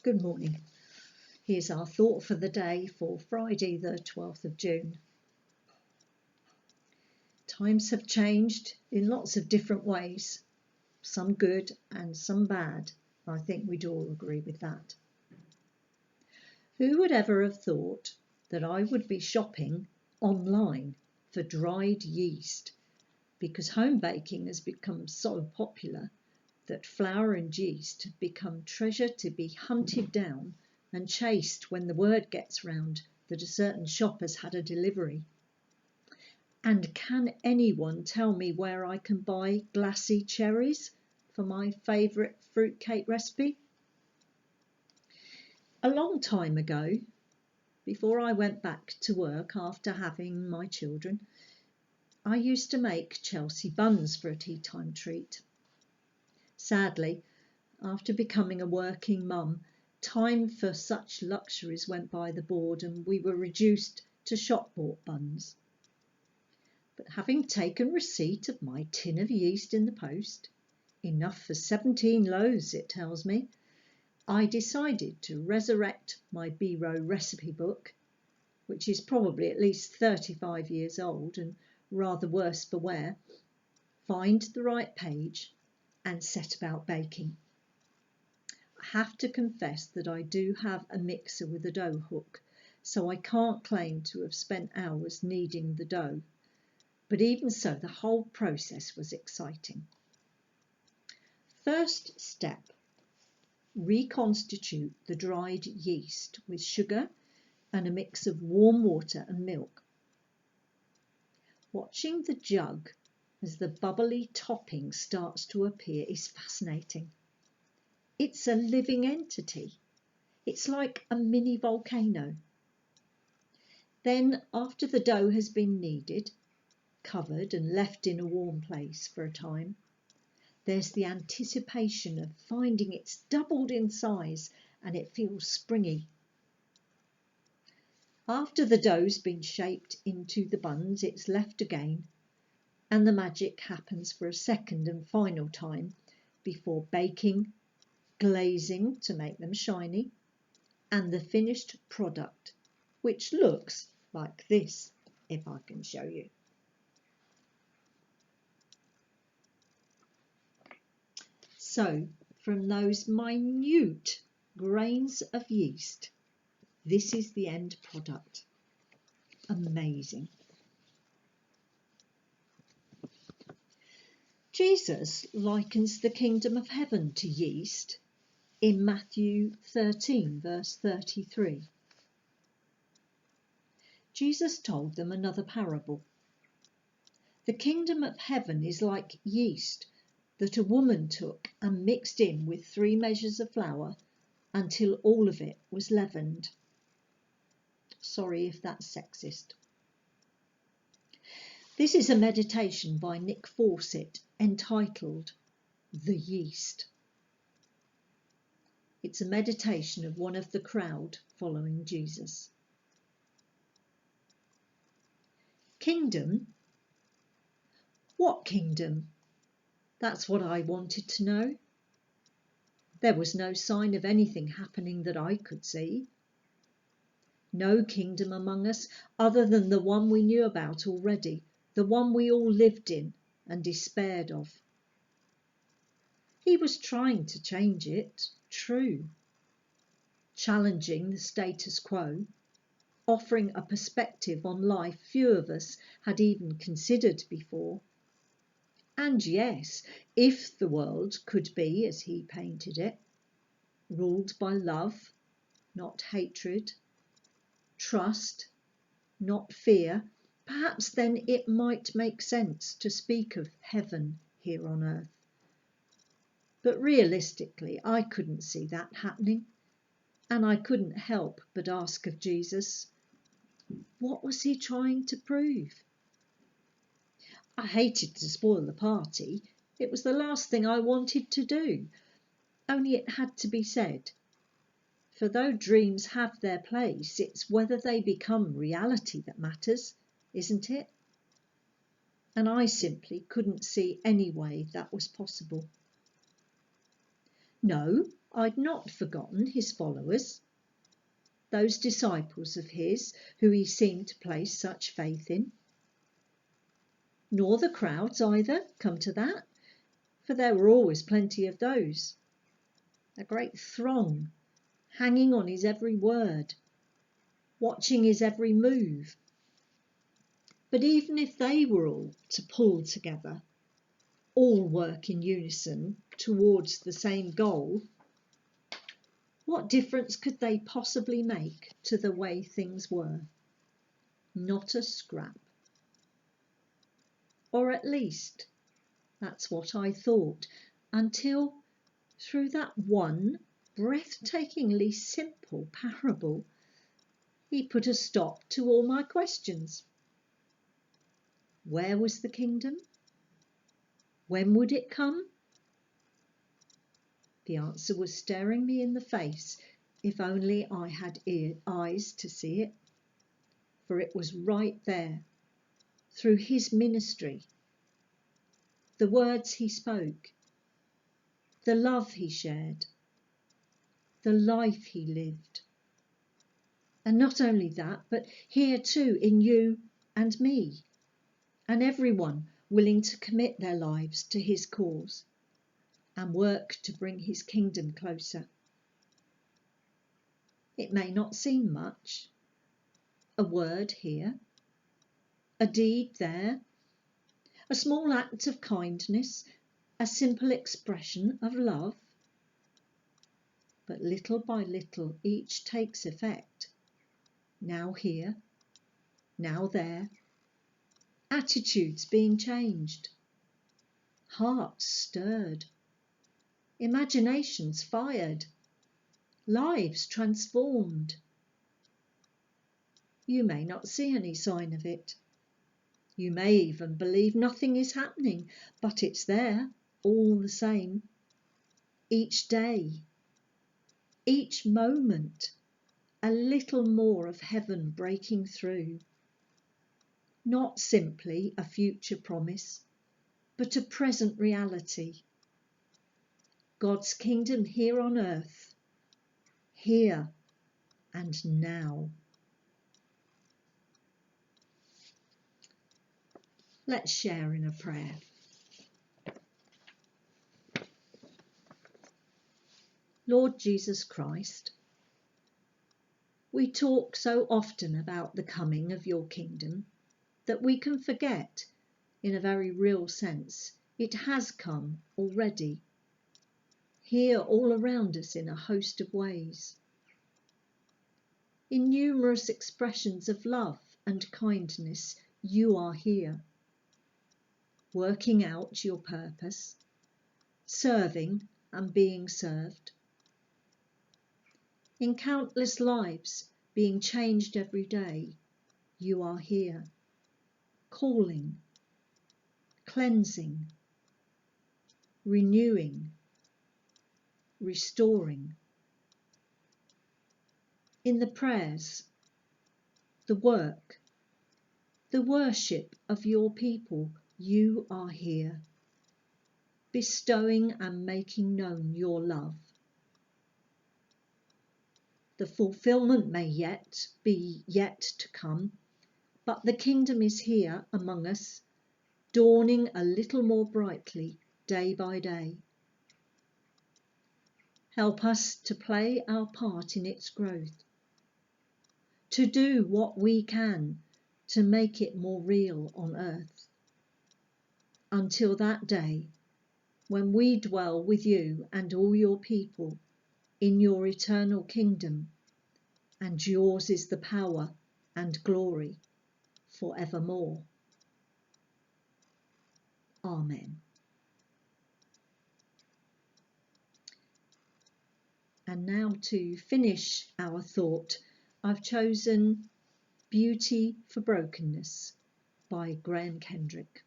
Good morning. Here's our thought for the day for Friday, the 12th of June. Times have changed in lots of different ways, some good and some bad. I think we'd all agree with that. Who would ever have thought that I would be shopping online for dried yeast? Because home baking has become so popular that flour and yeast have become treasure to be hunted down and chased when the word gets round that a certain shop has had a delivery. And can anyone tell me where I can buy glassy cherries for my favourite fruitcake recipe? A long time ago, before I went back to work after having my children, I used to make Chelsea buns for a tea time treat. Sadly, after becoming a working mum, time for such luxuries went by the board and we were reduced to shop-bought buns. But having taken receipt of my tin of yeast in the post, enough for 17 loaves it tells me, I decided to resurrect my Biro recipe book, which is probably at least 35 years old and rather worse for wear, find the right page and set about baking. I have to confess that I do have a mixer with a dough hook, so I can't claim to have spent hours kneading the dough. But even so, the whole process was exciting. First step, reconstitute the dried yeast with sugar and a mix of warm water and milk. Watching the jug as the bubbly topping starts to appear is fascinating. It's a living entity. It's like a mini volcano. Then, after the dough has been kneaded, covered and left in a warm place for a time, there's the anticipation of finding it's doubled in size and it feels springy. After the dough's been shaped into the buns, it's left again, and the magic happens for a second and final time before baking, glazing to make them shiny, and the finished product, which looks like this, if I can show you. So, from those minute grains of yeast, this is the end product. Amazing. Jesus likens the kingdom of heaven to yeast in Matthew 13, verse 33. Jesus told them another parable. The kingdom of heaven is like yeast that a woman took and mixed in with 3 measures of flour until all of it was leavened. Sorry if that's sexist. This is a meditation by Nick Fawcett entitled The Yeast. It's a meditation of one of the crowd following Jesus. Kingdom? What kingdom? That's what I wanted to know. There was no sign of anything happening that I could see. No kingdom among us other than the one we knew about already, the one we all lived in and despaired of. He was trying to change it, true, challenging the status quo, offering a perspective on life few of us had even considered before. And yes, if the world could be as he painted it, ruled by love, not hatred, trust, not fear, perhaps then it might make sense to speak of heaven here on earth. But realistically, I couldn't see that happening, and I couldn't help but ask of Jesus, what was he trying to prove? I hated to spoil the party. It was the last thing I wanted to do, only it had to be said. For though dreams have their place, it's whether they become reality that matters, isn't it? And I simply couldn't see any way that was possible. No, I'd not forgotten his followers, those disciples of his who he seemed to place such faith in. Nor the crowds either, come to that, for there were always plenty of those. A great throng, hanging on his every word, watching his every move. But even if they were all to pull together, all work in unison towards the same goal, what difference could they possibly make to the way things were? Not a scrap. Or at least, that's what I thought, until through that one breathtakingly simple parable, he put a stop to all my questions. Where was the kingdom? When would it come? The answer was staring me in the face, if only I had eyes to see it. For it was right there, through his ministry, the words he spoke, the love he shared, the life he lived. And not only that, but here too in you and me, and everyone willing to commit their lives to his cause and work to bring his kingdom closer. It may not seem much, a word here, a deed there, a small act of kindness, a simple expression of love. But little by little each takes effect, now here, now there, attitudes being changed, hearts stirred, imaginations fired, lives transformed. You may not see any sign of it. You may even believe nothing is happening, but it's there all the same. Each day, each moment, a little more of heaven breaking through. Not simply a future promise, but a present reality. God's kingdom here on earth, here and now. Let's share in a prayer. Lord Jesus Christ, we talk so often about the coming of your kingdom that we can forget, in a very real sense, it has come already, here all around us in a host of ways. In numerous expressions of love and kindness, you are here, working out your purpose, serving and being served. In countless lives being changed every day, you are here, calling, cleansing, renewing, restoring. In the prayers, the work, the worship of your people, you are here, bestowing and making known your love. The fulfillment may yet be to come, but the kingdom is here among us, dawning a little more brightly day by day. Help us to play our part in its growth, to do what we can to make it more real on earth, until that day when we dwell with you and all your people in your eternal kingdom, and yours is the power and glory forevermore. Amen. And now to finish our thought, I've chosen Beauty for Brokenness by Graham Kendrick.